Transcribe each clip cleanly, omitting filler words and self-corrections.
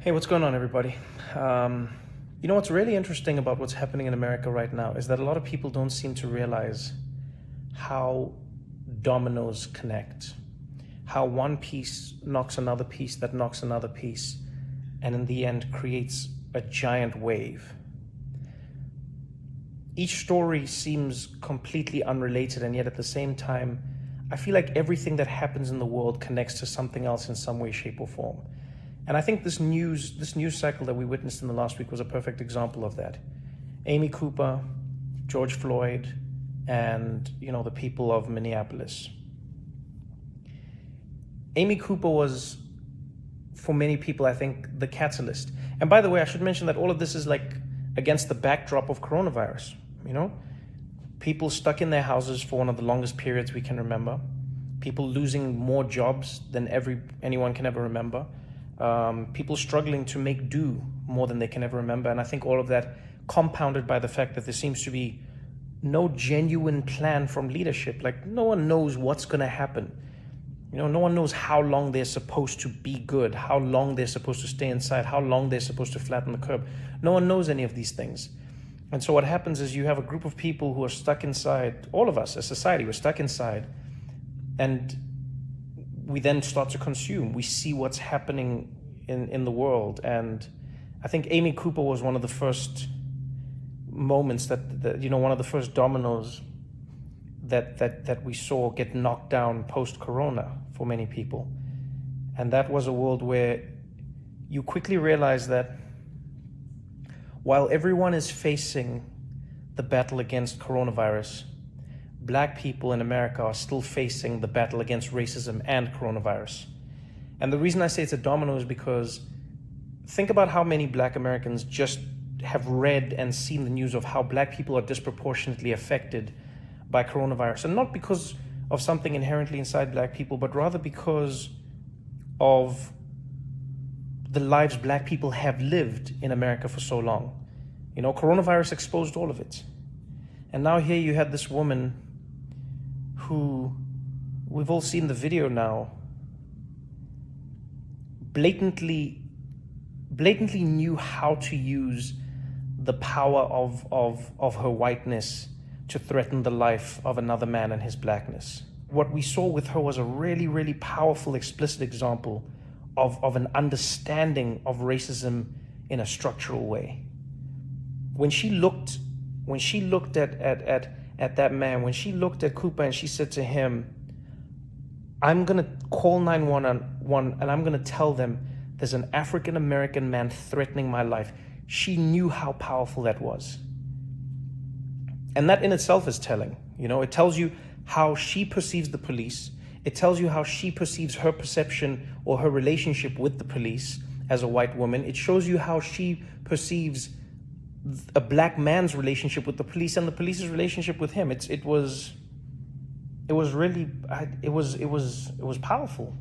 Hey, what's going on, everybody? What's really interesting about what's happening in America right now is that a lot of people don't seem to realize how dominoes connect, how one piece knocks another piece that knocks another piece, and in the end creates a giant wave. Each story seems completely unrelated, and yet at the same time, I feel like everything that happens in the world connects to something else in some way, shape, or form. And I think this news cycle that we witnessed in the last week was a perfect example of that. Amy Cooper, George Floyd, and the people of Minneapolis. Amy Cooper was, for many people, I think, the catalyst. And by the way, I should mention that all of this is like against the backdrop of coronavirus. People stuck in their houses for one of the longest periods we can remember. People losing more jobs than anyone can ever remember. People struggling to make do more than they can ever remember. And I think all of that compounded by the fact that there seems to be no genuine plan from leadership. Like, no one knows what's going to happen. No one knows how long they're supposed to be good, how long they're supposed to stay inside, how long they're supposed to flatten the curve. No one knows any of these things. And so what happens is you have a group of people who are stuck inside. All of us as society, we're stuck inside. And we then start to consume. We see what's happening in the world. And I think Amy Cooper was one of the first moments that one of the first dominoes that we saw get knocked down post-corona for many people. And that was a world where you quickly realize that while everyone is facing the battle against coronavirus, Black people in America are still facing the battle against racism and coronavirus. And the reason I say it's a domino is because think about how many Black Americans just have read and seen the news of how Black people are disproportionately affected by coronavirus. And not because of something inherently inside Black people, but rather because of the lives Black people have lived in America for so long. Coronavirus exposed all of it. And now here you had this woman who, we've all seen the video now, blatantly knew how to use the power of her whiteness to threaten the life of another man and his Blackness. What we saw with her was a really, really powerful, explicit example of an understanding of racism in a structural way. When she looked at that man, when she looked at Cooper and she said to him, I'm going to call 911 and I'm going to tell them there's an African-American man threatening my life. She knew how powerful that was. And that in itself is telling. It tells you how she perceives the police. It tells you how she perceives her perception or her relationship with the police as a white woman. It shows you how she perceives a Black man's relationship with the police and the police's relationship with him. It was powerful.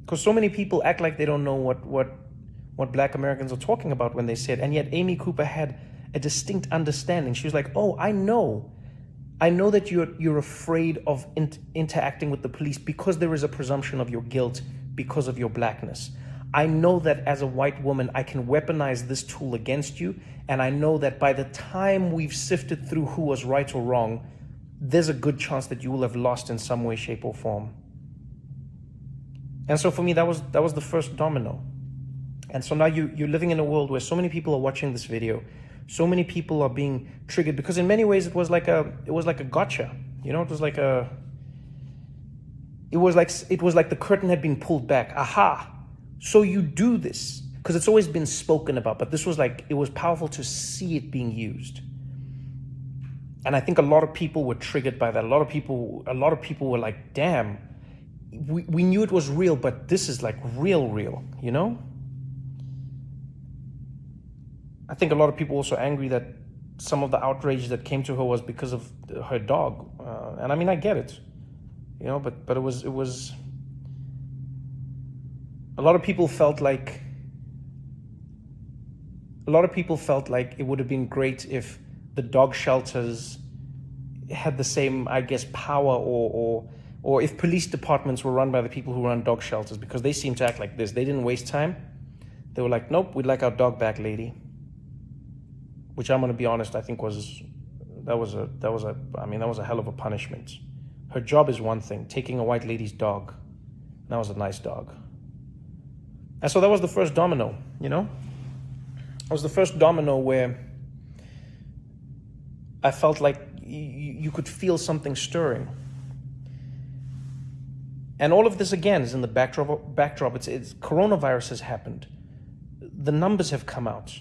Because so many people act like they don't know what Black Americans are talking about when they say it, and yet Amy Cooper had a distinct understanding. She was like, "Oh, I know that you're afraid of interacting with the police because there is a presumption of your guilt because of your Blackness. I know that as a white woman, I can weaponize this tool against you. And I know that by the time we've sifted through who was right or wrong, there's a good chance that you will have lost in some way, shape, or form." And so for me, that was the first domino. And so now you're living in a world where so many people are watching this video. So many people are being triggered because in many ways it was like a gotcha. It was like the curtain had been pulled back. Aha. So you do this, because it's always been spoken about, but this was it was powerful to see it being used. And I think a lot of people were triggered by that. A lot of people were like, damn, we knew it was real, but this is like real, I think a lot of people also angry that some of the outrage that came to her was because of her dog. And I mean, I get it, but it was, a lot of people felt like it would have been great if the dog shelters had the same, I guess, power or Or if police departments were run by the people who run dog shelters, because they seem to act like this. They didn't waste time. They were like, nope, we'd like our dog back, lady. Which I'm going to be honest, I think that was a hell of a punishment. Her job is one thing, taking a white lady's dog. That was a nice dog. And so that was the first domino, you know? It was the first domino where I felt like you could feel something stirring. And all of this, again, is in the backdrop. It's coronavirus has happened. The numbers have come out.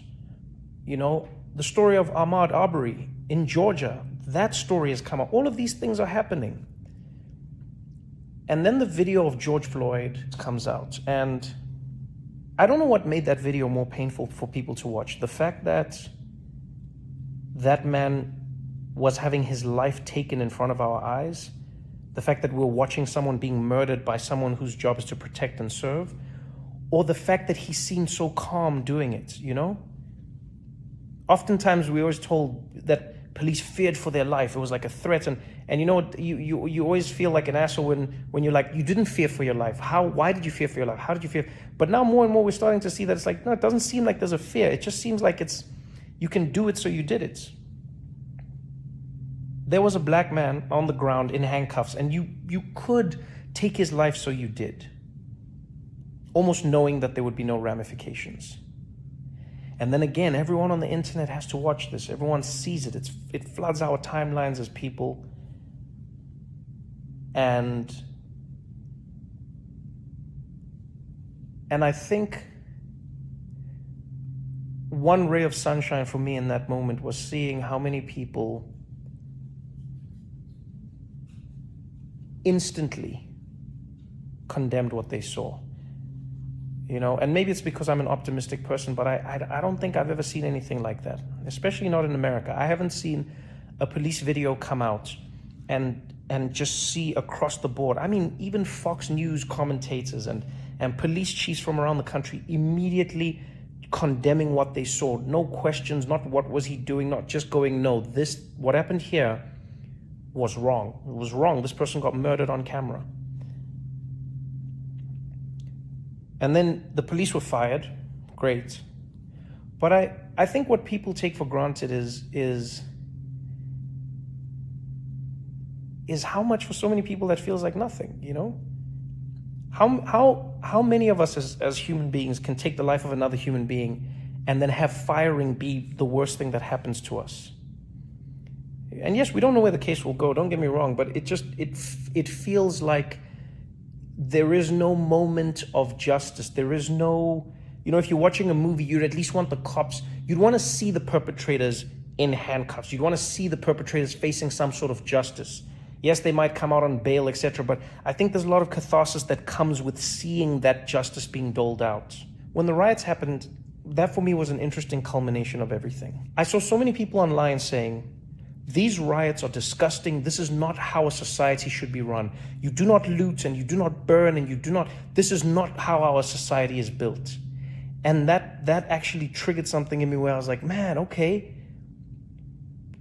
You know, the story of Ahmaud Arbery in Georgia, that story has come out. All of these things are happening. And then the video of George Floyd comes out. And I don't know what made that video more painful for people to watch. The fact that that man was having his life taken in front of our eyes, the fact that we're watching someone being murdered by someone whose job is to protect and serve, or the fact that he seemed so calm doing it, you know? Oftentimes we always told that police feared for their life. It was like a threat. And you know, you always feel like an asshole when you're like, you didn't fear for your life. Why did you fear for your life? How did you fear? But now more and more we're starting to see that it's like, no, it doesn't seem like there's a fear. It just seems like you can do it, so you did it. There was a black man on the ground in handcuffs, and you could take his life, so you did. Almost knowing that there would be no ramifications. And then again, everyone on the internet has to watch this. Everyone sees it. It floods our timelines as people. And I think one ray of sunshine for me in that moment was seeing how many people instantly condemned what they saw. You know, and maybe it's because I'm an optimistic person, but I don't think I've ever seen anything like that, especially not in America. I haven't seen a police video come out and just see across the board. I mean, even Fox News commentators and police chiefs from around the country immediately condemning what they saw. No questions, not what was he doing, not just going, no, what happened here was wrong. It was wrong. This person got murdered on camera. And then the police were fired. Great. But I think what people take for granted is how much for so many people that feels like nothing, you know? How many of us as human beings can take the life of another human being and then have firing be the worst thing that happens to us? And yes, we don't know where the case will go, don't get me wrong, but it feels like there is no moment of justice. There is no, you know, if you're watching a movie, you'd at least want the cops, you'd want to see the perpetrators in handcuffs. You'd want to see the perpetrators facing some sort of justice. Yes, they might come out on bail, etc. But I think there's a lot of catharsis that comes with seeing that justice being doled out. When the riots happened, that for me was an interesting culmination of everything. I saw so many people online saying, these riots are disgusting. This is not how a society should be run. You do not loot and you do not burn and this is not how our society is built. And that actually triggered something in me where I was like, man, okay,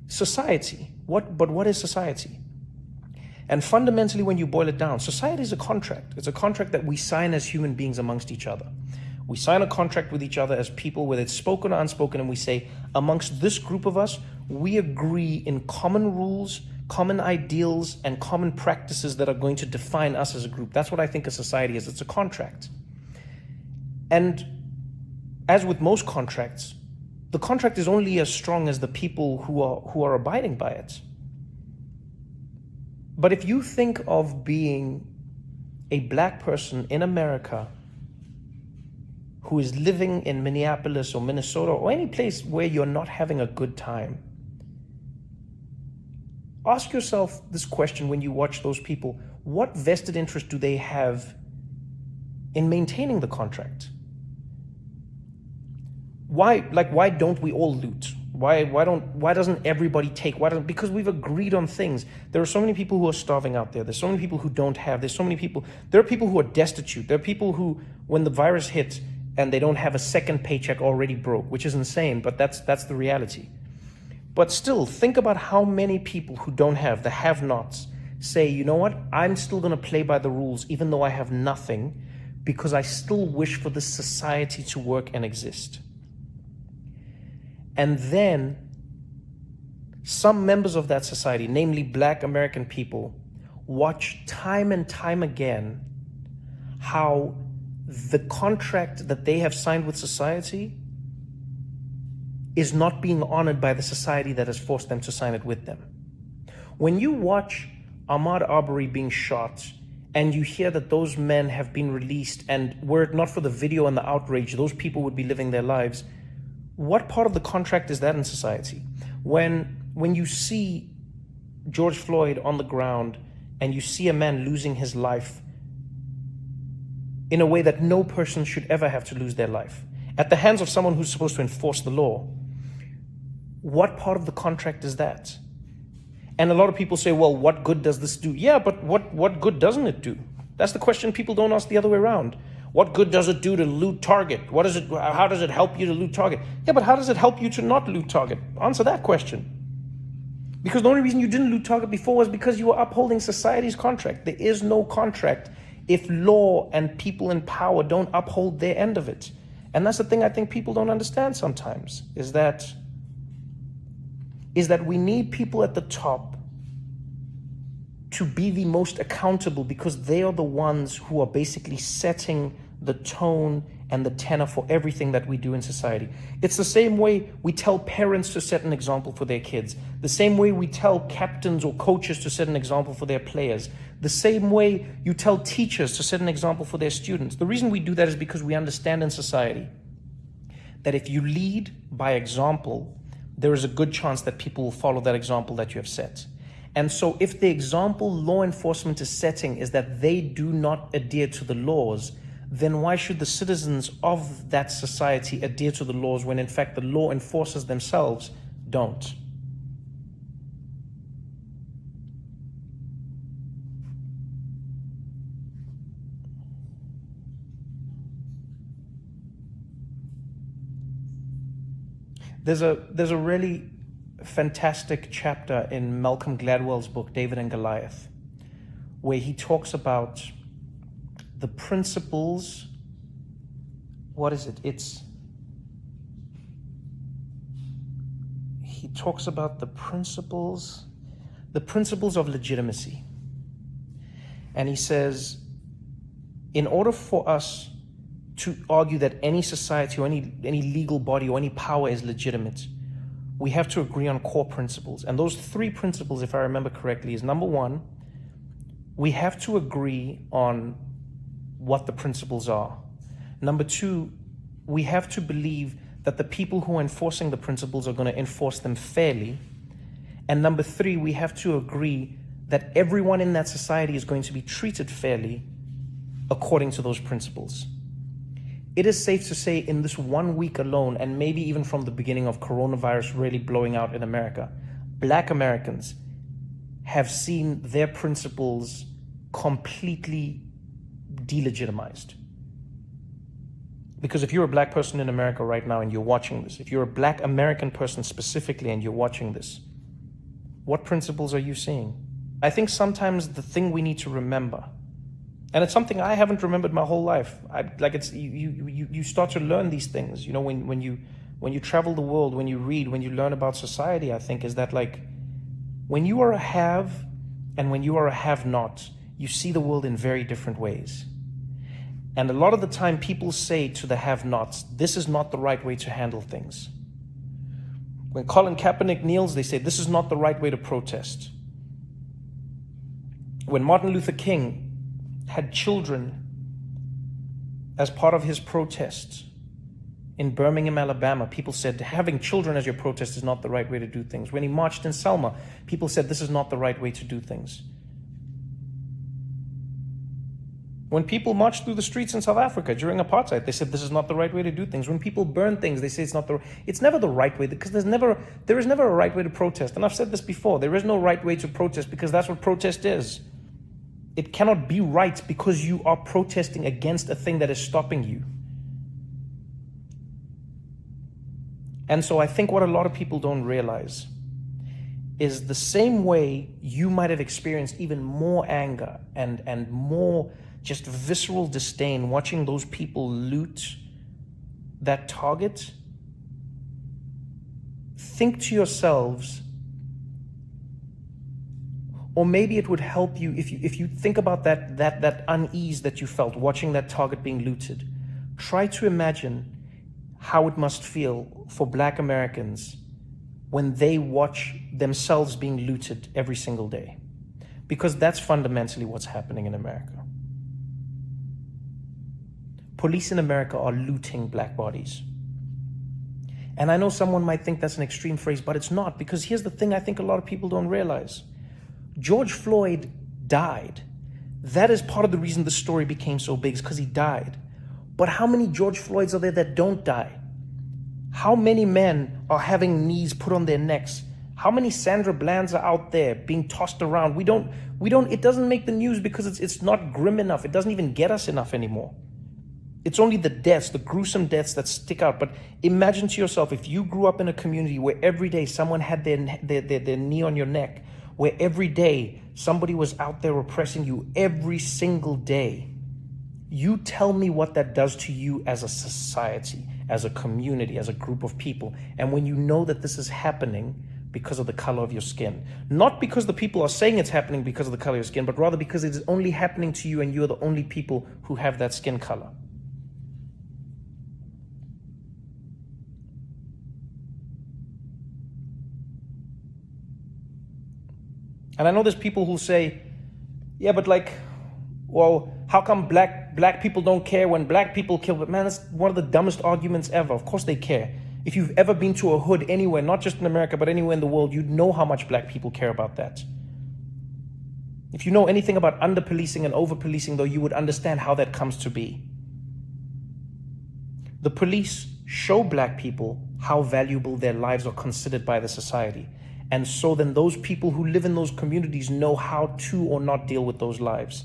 society. But what is society? And fundamentally, when you boil it down, society is a contract. It's a contract that we sign as human beings amongst each other. We sign a contract with each other as people, whether it's spoken or unspoken, and we say, amongst this group of us, we agree in common rules, common ideals, and common practices that are going to define us as a group. That's what I think a society is. It's a contract. And as with most contracts, the contract is only as strong as the people who are abiding by it. But if you think of being a black person in America who is living in Minneapolis or Minnesota or any place where you're not having a good time, ask yourself this question when you watch those people. What vested interest do they have in maintaining the contract? Why don't we all loot? Why doesn't everybody take? Because we've agreed on things. There are so many people who are starving out there. There's so many people who don't have. There are people who are destitute. There are people who, when the virus hit and they don't have a second paycheck, already broke, which is insane, but that's the reality. But still, think about how many people who don't have, the have-nots, say, you know what, I'm still going to play by the rules even though I have nothing, because I still wish for this society to work and exist. And then some members of that society, namely Black American people, watch time and time again how the contract that they have signed with society is not being honored by the society that has forced them to sign it with them. When you watch Ahmaud Arbery being shot and you hear that those men have been released, and were it not for the video and the outrage, those people would be living their lives, what part of the contract is that in society? When you see George Floyd on the ground and you see a man losing his life in a way that no person should ever have to lose their life, at the hands of someone who's supposed to enforce the law, what part of the contract is that? And a lot of people say, well, what good does this do? Yeah, but what good doesn't it do? That's the question people don't ask the other way around. What good does it do to loot Target? How does it help you to loot Target? Yeah, but how does it help you to not loot Target? Answer that question. Because the only reason you didn't loot Target before was because you were upholding society's contract. There is no contract if law and people in power don't uphold their end of it. And that's the thing I think people don't understand sometimes, is that we need people at the top to be the most accountable, because they are the ones who are basically setting the tone and the tenor for everything that we do in society. It's the same way we tell parents to set an example for their kids, the same way we tell captains or coaches to set an example for their players, the same way you tell teachers to set an example for their students. The reason we do that is because we understand in society that if you lead by example, there is a good chance that people will follow that example that you have set. And so if the example law enforcement is setting is that they do not adhere to the laws, then why should the citizens of that society adhere to the laws when in fact the law enforcers themselves don't? There's a really fantastic chapter in Malcolm Gladwell's book, David and Goliath, where he talks about the principles. What is it? He talks about the principles of legitimacy. And he says, in order for us to argue that any society or any legal body or any power is legitimate, we have to agree on core principles. And those three principles, if I remember correctly, is number one, we have to agree on what the principles are. Number two, we have to believe that the people who are enforcing the principles are going to enforce them fairly. And number three, we have to agree that everyone in that society is going to be treated fairly according to those principles. It is safe to say in this 1 week alone, and maybe even from the beginning of coronavirus really blowing out in America, Black Americans have seen their principles completely delegitimized. Because if you're a Black person in America right now and you're watching this, if you're a Black American person specifically and you're watching this, what principles are you seeing? I think sometimes the thing we need to remember, and it's something I haven't remembered my whole life. You start to learn these things, you know, when you travel the world, when you read, when you learn about society, I think, is that like when you are a have and when you are a have-not, you see the world in very different ways. And a lot of the time people say to the have-nots, this is not the right way to handle things. When Colin Kaepernick kneels, they say this is not the right way to protest. When Martin Luther King had children as part of his protest in Birmingham, Alabama, people said having children as your protest is not the right way to do things. When he marched in Selma, people said this is not the right way to do things. When people marched through the streets in South Africa during apartheid, they said this is not the right way to do things. When people burn things, they say it's never the right way, because there is never a right way to protest. And I've said this before, there is no right way to protest, because that's what protest is. It cannot be right because you are protesting against a thing that is stopping you. And so I think what a lot of people don't realize is the same way you might have experienced even more anger and more just visceral disdain watching those people loot that target. Think to yourselves, or maybe it would help you if you think about that unease that you felt watching that target being looted. Try to imagine how it must feel for Black Americans when they watch themselves being looted every single day. Because that's fundamentally what's happening in America. Police in America are looting Black bodies. And I know someone might think that's an extreme phrase, but it's not, because here's the thing I think a lot of people don't realize. George Floyd died. That is part of the reason the story became so big, is because he died. But how many George Floyds are there that don't die? How many men are having knees put on their necks? How many Sandra Blands are out there being tossed around? It doesn't make the news because it's not grim enough. It doesn't even get us enough anymore. It's only the deaths, the gruesome deaths that stick out. But imagine to yourself, if you grew up in a community where every day someone had their knee on your neck, where every day somebody was out there oppressing you every single day. You tell me what that does to you as a society, as a community, as a group of people. And when you know that this is happening because of the color of your skin, not because the people are saying it's happening because of the color of your skin, but rather because it is only happening to you and you're the only people who have that skin color. And I know there's people who say, yeah, but well, how come black people don't care when black people kill? But man, that's one of the dumbest arguments ever. Of course they care. If you've ever been to a hood anywhere, not just in America, but anywhere in the world, you'd know how much black people care about that. If you know anything about under-policing and over-policing, though, you would understand how that comes to be. The police show black people how valuable their lives are considered by the society. And so then those people who live in those communities know how to or not deal with those lives.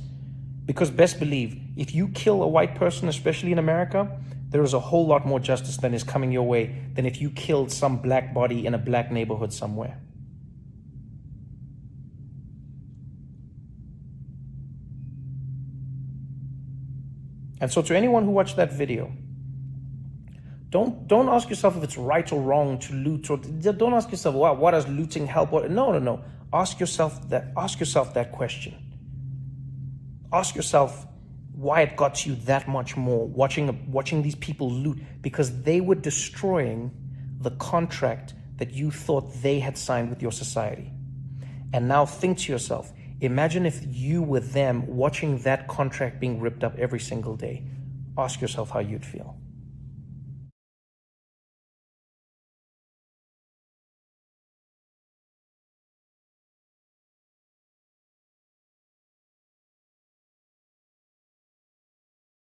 Because best believe, if you kill a white person, especially in America, there is a whole lot more justice than is coming your way than if you killed some black body in a black neighborhood somewhere. And so to anyone who watched that video, don't ask yourself if it's right or wrong to loot, or don't ask yourself, wow, what does looting help? No. Ask yourself that question. Ask yourself why it got you that much more watching these people loot, because they were destroying the contract that you thought they had signed with your society. And now think to yourself, imagine if you were them watching that contract being ripped up every single day. Ask yourself how you'd feel.